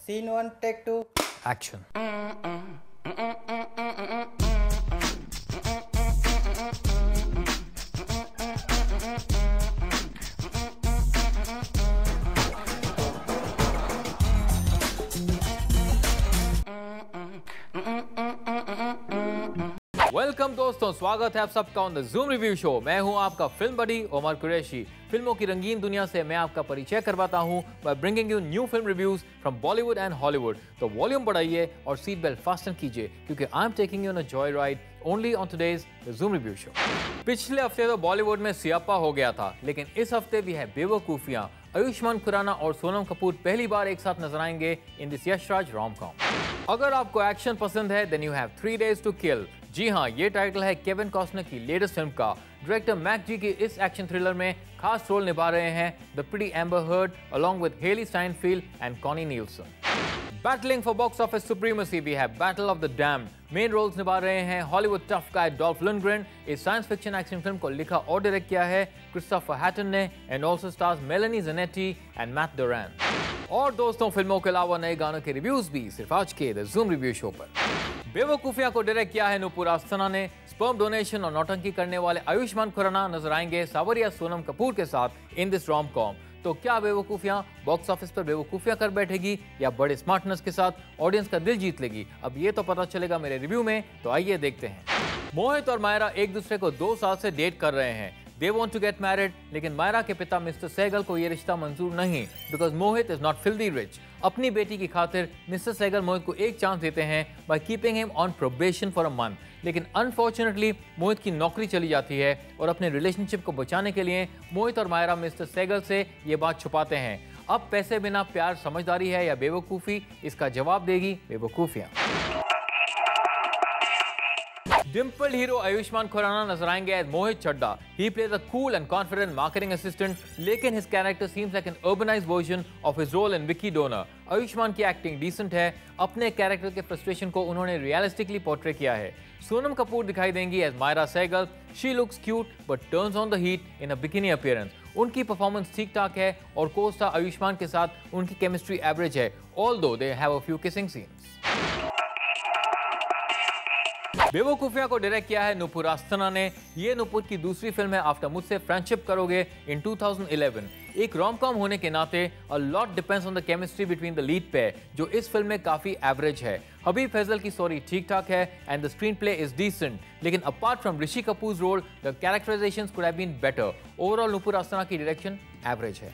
Scene 1, take 2. Action. Welcome दोस्तों, स्वागत है आप सबका on the zoom review show. मैं हूं आपका फिल्म बडी ओमर कुरैशी। फिल्मों की रंगीन दुनिया से मैं आपका परिचय करवाता हूं by bringing you new film reviews from Bollywood and Hollywood. तो वॉल्यूम बढ़ाइए और सीट बेल्ट फास्टन कीजिए क्योंकि I am taking you on a joy ride only on today's the zoom review show. पिछले हफ्ते तो बॉलीवुड में सियापा हो गया था, लेकिन इस हफ्ते भी है बेवकूफियां। आयुष्मान खुराना और सोनम कपूर पहली बार एक साथ नजर आएंगे इन दिस यशराज रोम-कॉम। अगर आपको एक्शन पसंद है then you have 3 days to kill। जी हाँ, ये टाइटल है केविन कॉस्टनर की लेटेस्ट फिल्म का। डायरेक्टर मैक जी की इस एक्शन थ्रिलर में खास रोल निभा रहे हैं the pretty Amber Heard along with Hailee Steinfeld and Connie Nielsen. Battling for box office supremacy भी है battle of the damned. Main roles निभा रहे हैं Hollywood tough guy Dolph Lundgren. इस साइंस फिक्शन एक्शन फिल्म को लिखा और direct किया है क्रिस्टोफर हैटन ने and also stars Melanie Zanetti and Matt Doran. और दोस्तों, फिल्मों के अलावा नए गानों के रिव्यूज भी सिर्फ आज के द ज़ूम रिव्यू शो पर। बेवकूफिया को डायरेक्ट किया है नूपुर आस्थाना ने। स्पर्म डोनेशन और नौटंकी करने वाले आयुष्मान खुराना नजर आएंगे सावरिया सोनम कपूर के साथ इन दिस रोम कॉम। तो क्या बेवकूफियां बॉक्स ऑफिस पर बेवकूफियां कर बैठेगी या बड़े स्मार्टनेस के साथ ऑडियंस का दिल जीत लेगी? अब ये तो पता चलेगा मेरे रिव्यू में, तो आइए देखते हैं। मोहित और मायरा एक दूसरे को 2 साल से डेट कर रहे हैं। They want to get married, लेकिन मायरा के पिता मिस्टर सहगल को ये रिश्ता मंजूर नहीं because Mohit is not filthy rich। अपनी बेटी की खातिर मिस्टर सहगल मोहित को एक चांस देते हैं by keeping him on probation for a month, लेकिन अनफॉर्चुनेटली मोहित की नौकरी चली जाती है और अपने रिलेशनशिप को बचाने के लिए मोहित और मायरा मिस्टर सहगल से ये बात छुपाते हैं। अब पैसे बिना प्यार समझदारी है या बेवकूफ़ी, इसका जवाब देगी बेवकूफियाँ। डिम्पल हीरो आयुष्मान खुराना नजर आएंगे as Mohit Chadda. He plays a cool and confident marketing assistant, लेकिन his character seems like an urbanized version of his role in Vicky Donor। Ayushman की एक्टिंग डिसेंट है। अपने कैरेक्टर के फ्रस्ट्रेशन को उन्होंने रियलिस्टिकली पोर्ट्रे किया है। सोनम कपूर दिखाई देंगी as Myra Sehgal. She looks cute but turns on the heat in a bikini appearance। उनकी परफॉर्मेंस ठीक ठाक है और को-स्टार आयुष्मान के साथ उनकी केमिस्ट्री एवरेज है, although they have a few kissing scenes। बेवकूफिया को डायरेक्ट किया है नूपुर आस्थाना ने। ये नूपुर की दूसरी फिल्म है आफ्टर मुझसे फ्रेंडशिप करोगे इन 2011। एक रोम कॉम होने के नाते a lot depends on the chemistry between the lead pair, जो इस फिल्म में काफी एवरेज है। हबीब फैजल की स्टोरी ठीक ठाक है and the screenplay is decent, लेकिन apart from Rishi Kapoor role the characterisations could have been better. Overall Nupur Asthana की डायरेक्शन एवरेज है।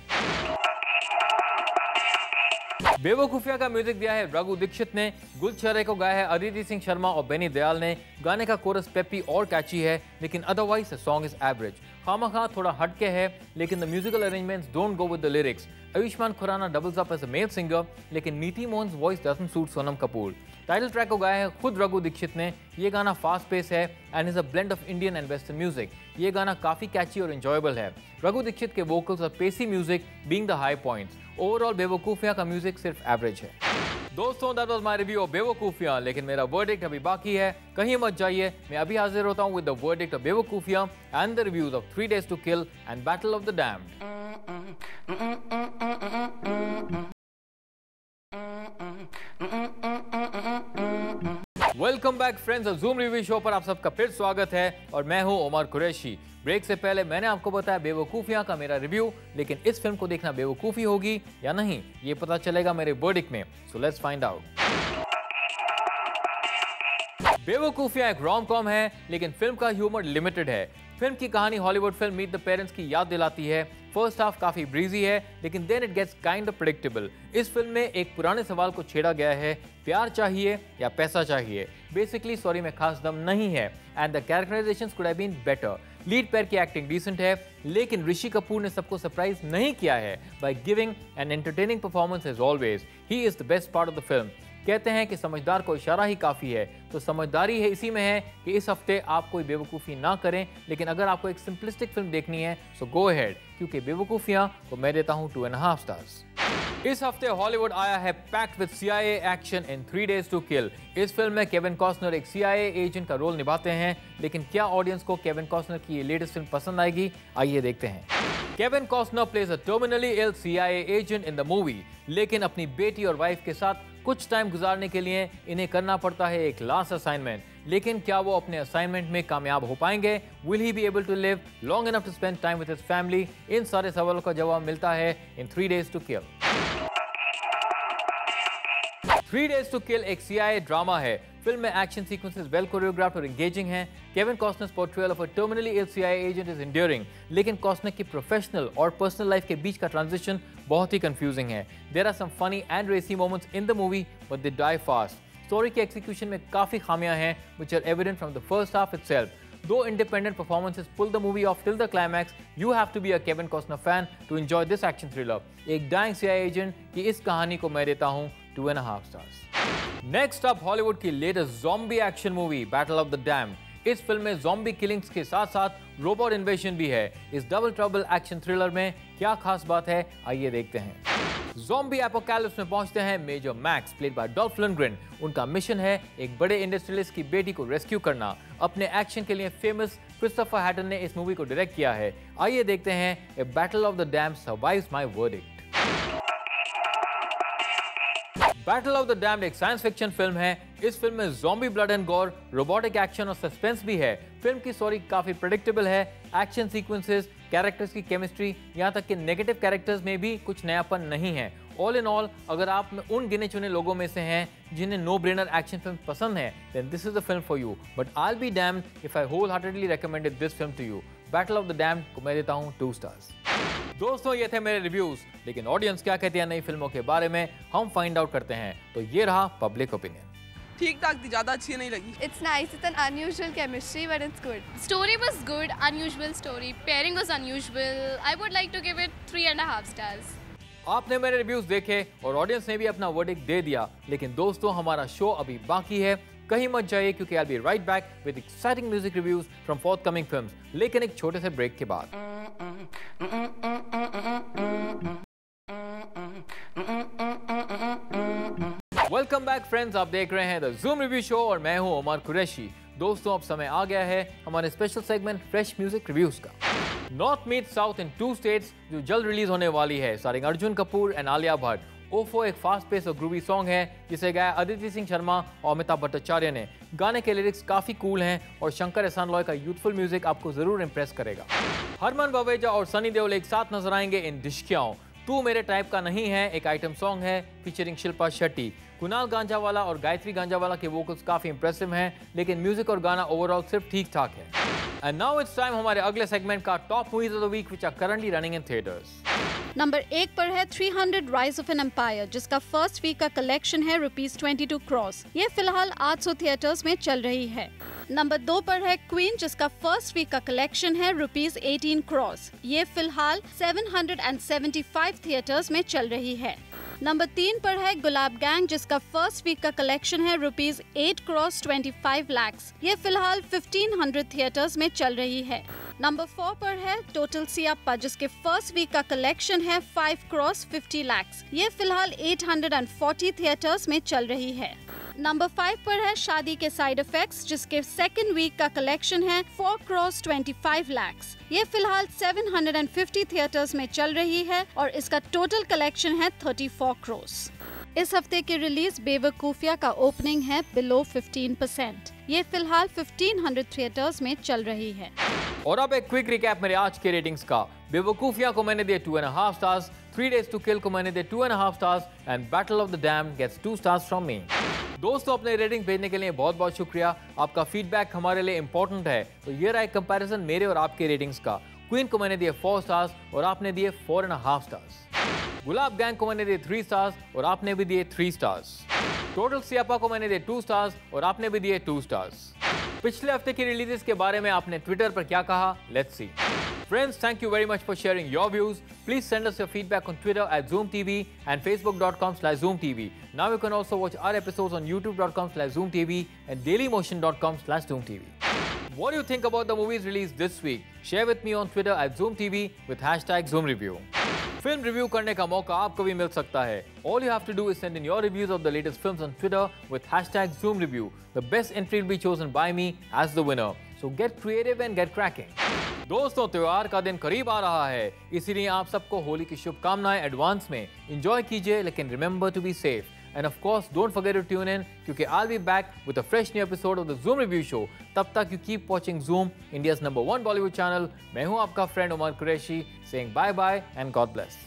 बेवकूफिया का म्यूजिक दिया है रघु दीक्षित ने। गुलछरे को गाया है अदिति सिंह शर्मा और बेनी दयाल ने। गाने का कोरस पेपी और कैची है, लेकिन otherwise the song is average. Khamakha थोड़ा हटके है, लेकिन the musical arrangements don't go with the lyrics. Ayushmann Khurrana doubles up as a male singer, लेकिन Neeti Mohan's voice doesn't suit Sonam Kapoor. Title track को गाया है खुद रघु दीक्षित ने। ये गाना फास्ट पेस है and is a blend of Indian and western music. ये गाना काफी कैची और एंजॉयबल है। रघु दीक्षित के वोकल्स और pacy music being the high points. Overall Bewakoofiyaan का म्यूजिक सिर्फ एवरेज है। दोस्तों, that was my review of Bewakoofiyaan, लेकिन मेरा वर्डिक्ट अभी बाकी है। कहीं मत जाइए, मैं अभी हाजिर होता हूं with the verdict of Bewakoofiyaan and the reviews of 3 days to kill and battle of the damned. Welcome back friends, zoom review show पर आप सबका फिर स्वागत है और मैं हूं ओमर कुरैशी। ब्रेक से पहले मैंने आपको बताया बेवकूफियां का मेरा रिव्यू, लेकिन इस फिल्म को देखना बेवकूफी होगी या नहीं, ये पता चलेगा मेरे वर्डिक्ट में। So let's find out. Bewakoofiyaan एक रोम कॉम है, लेकिन फिल्म का ह्यूमर लिमिटेड है। फिल्म की कहानी Hollywood film Meet the Parents की याद दिलाती है। फर्स्ट हाफ काफी ब्रीजी है, लेकिन then it gets kind of predictable. इस फिल्म में एक पुराने सवाल को छेड़ा गया है, प्यार चाहिए या पैसा चाहिए। बेसिकली स्टोरी में खास दम नहीं है and the characterisations could have been better. Lead pair की एक्टिंग डिसेंट है, लेकिन ऋषि कपूर ने सबको सरप्राइज नहीं किया है by giving an entertaining performance as always. He is the best part of the film. कहते हैं कि समझदार को इशारा ही काफ़ी है, तो समझदारी है इसी में है कि इस हफ्ते आप कोई बेवकूफ़ी ना करें। लेकिन अगर आपको एक सिंपलिस्टिक फिल्म देखनी है सो गो अहेड, क्योंकि बेवकूफ़ियाँ को मैं देता हूँ 2.5 स्टार्स। इस हफ्ते हॉलीवुड आया है packed with CIA action in 3 Days to Kill। इस फिल्म में केविन कॉस्टनर एक CIA एजेंट का रोल निभाते हैं, लेकिन क्या ऑडियंस को केविन कॉस्टनर की ये लेटेस्ट फिल्म पसंद आएगी? आइए देखते हैं। Kevin Costner plays a terminally ill CIA agent in the movie, लेकिन अपनी बेटी और वाइफ के साथ कुछ टाइम गुजारने के लिए इन्हें करना पड़ता है एक लास्ट असाइनमेंट। लेकिन क्या वो अपने असाइनमेंट में कामयाब हो पाएंगे? Will he be able to live long enough to spend time with his family? इन सारे सवालों का जवाब मिलता है इन 3 Days to Kill। 3 Days to Kill एक CIA ड्रामा है। फिल्म में एक्शन सीक्वेंसेस वेल कोरियोग्राफ्ड और एंगेजिंग हैं। Kevin Costner's portrayal of a terminally ill CIA agent is enduring, लेकिन कॉस्टनर की प्रोफेशनल और पर्सनल लाइफ के बीच का ट्रांजिशन बहुत ही कंफ्यूजिंग है। There are some funny and racy moments in the movie, but they die fast. Story के एक्सिक्यूशन में काफी खामियां हैं, which are evident from the first half itself. Though independent performances pull the movie off till the climax, you have to be a Kevin Costner fan to enjoy this action thriller. एक dying CIA agent की इस कहानी को मैं देता हूँ 2.5 stars। Next up, Hollywood की latest zombie action movie, Battle of the Damned। इस फिल्म में zombie killings के साथ साथ robot invasion भी है। इस डबल ट्रबल एक्शन थ्रिलर में क्या खास बात है, आइए देखते हैं। ज़ॉम्बी एपोकैलिप्स में पहुंचते हैं Major Max, played by Dolph Lundgren. उनका मिशन है एक बड़े इंडस्ट्रियलिस्ट की बेटी को रेस्क्यू करना। अपने एक्शन के लिए फेमस क्रिस्टोफर हैटन ने इस मूवी को डायरेक्ट किया है। आइए देखते हैं A battle of the damned survives my verdict. Battle of the damned एक साइंस फिक्शन फिल्म है। इस फिल्म में zombie blood and gore, robotic action और सस्पेंस भी है। फिल्म की स्टोरी काफी प्रेडिक्टेबल है। एक्शन सीक्वेंसेस, कैरेक्टर्स की केमिस्ट्री, यहाँ तक कि नेगेटिव कैरेक्टर्स में भी कुछ नयापन नहीं है। ऑल इन ऑल, अगर आप उन गिने चुने लोगों में से हैं जिन्हें नो ब्रेनर एक्शन फिल्म पसंद है, then this is the film for you. But I will be damned if I wholeheartedly recommended this film to you. Battle of the damned को मैं देता हूँ 2 stars। दोस्तों, ये थे मेरे रिव्यूज, लेकिन ऑडियंस क्या कहती है नई फिल्मों के बारे में, हम फाइंड आउट करते हैं। तो ये रहा पब्लिक ओपिनियन। ठीक ठाक थी, ज्यादा अच्छी नहीं लगी। It's nice. It's an unusual chemistry, but it's good. Story was good, unusual story. Pairing was unusual. I would like to give it 3.5 stars. आपने मेरे रिव्यूज देखे और ऑडियंस ने भी अपना वर्डिक्ट दे दिया, लेकिन दोस्तों हमारा शो अभी बाकी है। कहीं मत जाइए, क्योंकि I'll be right back with exciting music reviews from forthcoming films, लेकिन एक छोटे से ब्रेक के बाद। वेलकम बैक फ्रेंड्स, आप देख रहे हैं द ज़ूम रिव्यू शो और मैं हूं उमर कुरैशी। दोस्तों, अब समय आ गया है हमारे special segment fresh music reviews का। North meet South in 2 states जो जल्द रिलीज होने वाली है, स्टारिंग अर्जुन कपूर एंड आलिया भट्ट। ओफो एक फास्ट पेस और ग्रूवी सॉन्ग है जिसे गाया अदिति सिंह शर्मा और अमिताभ भट्टाचार्य ने। गाने के लिरिक्स काफी कूल हैं और शंकर एहसान लॉय का यूथफुल म्यूजिक आपको जरूर इंप्रेस करेगा। हरमन बवेजा और सनी देओल एक साथ नजर आएंगे इन डिश्क्याओं। तू मेरे टाइप का नहीं है एक आइटम सॉन्ग है फीचरिंग शिल्पा शेट्टी। कुणाल गांजावाला और गायत्री गांजावाला के वोकल्स काफी इंप्रेसिव हैं, लेकिन म्यूजिक और गाना ओवरऑल सिर्फ ठीक ठाक है। एंड नाउ इट्स टाइम हमारे अगले सेगमेंट का top movies of the week which are currently running in theatres. Number 1 पर है 300 राइज ऑफ एन एम्पायर, जिसका फर्स्ट वीक का कलेक्शन है ₹22 क्रॉस। ये फिलहाल 800 थिएटर्स में चल रही है। नंबर 2 पर है क्वीन, जिसका फर्स्ट वीक का कलेक्शन है ₹18 क्रॉस। ये फिलहाल 775 थिएटर्स में चल रही है। नंबर 3 पर है गुलाब गैंग, जिसका फर्स्ट वीक का कलेक्शन है ₹8 क्रॉस 25 lakhs। ये फिलहाल 1500 थिएटर्स में चल रही है। नंबर 4 पर है टोटल सियाप्पा, जिसके फर्स्ट वीक का कलेक्शन है 5 क्रॉस 50 lakhs। ये फिलहाल 840 थिएटर्स में चल रही है। नंबर 5 पर है शादी के साइड इफेक्ट्स, जिसके सेकंड वीक का कलेक्शन है 4 क्रॉस 25 lakhs। ये फिलहाल 750 थिएटर्स में चल रही है और इसका टोटल कलेक्शन है 34 क्रॉस। इस हफ्ते की रिलीज बेवकूफिया का ओपनिंग है बिलो 15%। ये फिलहाल 1500 थिएटर्स में चल रही है। और अब एक क्विक रिकैप मेरे आज के रेटिंग्स का। बेवकूफिया को मैंने दिए 2.5 stars, 3 Days to Kill को मैंने दिए 2.5 stars and battle of the damned gets 2 stars from me. दोस्तों, अपने रेटिंग भेजने के लिए बहुत बहुत शुक्रिया। आपका फीडबैक हमारे लिए इंपॉर्टेंट है। तो ये रहा एक कंपैरिजन मेरे और आपके रेटिंग्स का। क्वीन को मैंने दिए 4 stars और आपने दिए 4.5 stars। गुलाब गैंग को मैंने दिए 3 stars और आपने भी दिए 3 stars। टोटल सियाप्पा को मैंने दिए 2 stars और आपने भी दिए 2 stars। पिछले हफ्ते की रिलीजेस के बारे में आपने ट्विटर पर क्या कहा, let's see. Friends, thank you very much for sharing your views. Please send us your feedback on Twitter at ZoomTV and Facebook.com/ZoomTV. Now you can also watch our episodes on YouTube.com/ZoomTV and DailyMotion.com/ZoomTV. What do you think about the movies released this week? Share with me on Twitter at ZoomTV with #ZoomReview. Film review करने का मौका आपको भी मिल सकता है। All you have to do is send in your reviews of the latest films on Twitter with #ZoomReview. The best entry will be chosen by me as the winner. So get creative and get cracking. दोस्तों, त्योहार का दिन करीब आ रहा है, इसीलिए आप सबको होली की शुभकामनाएं एडवांस में। एंजॉय कीजिए, लेकिन remember to be safe. And of course, don't forget to tune in क्योंकि I'll be back with a fresh new episode of the Zoom Review Show. तब तक you keep watching Zoom, India's #1 Bollywood channel. मैं हूँ आपका friend Omar Qureshi, saying bye bye and God bless.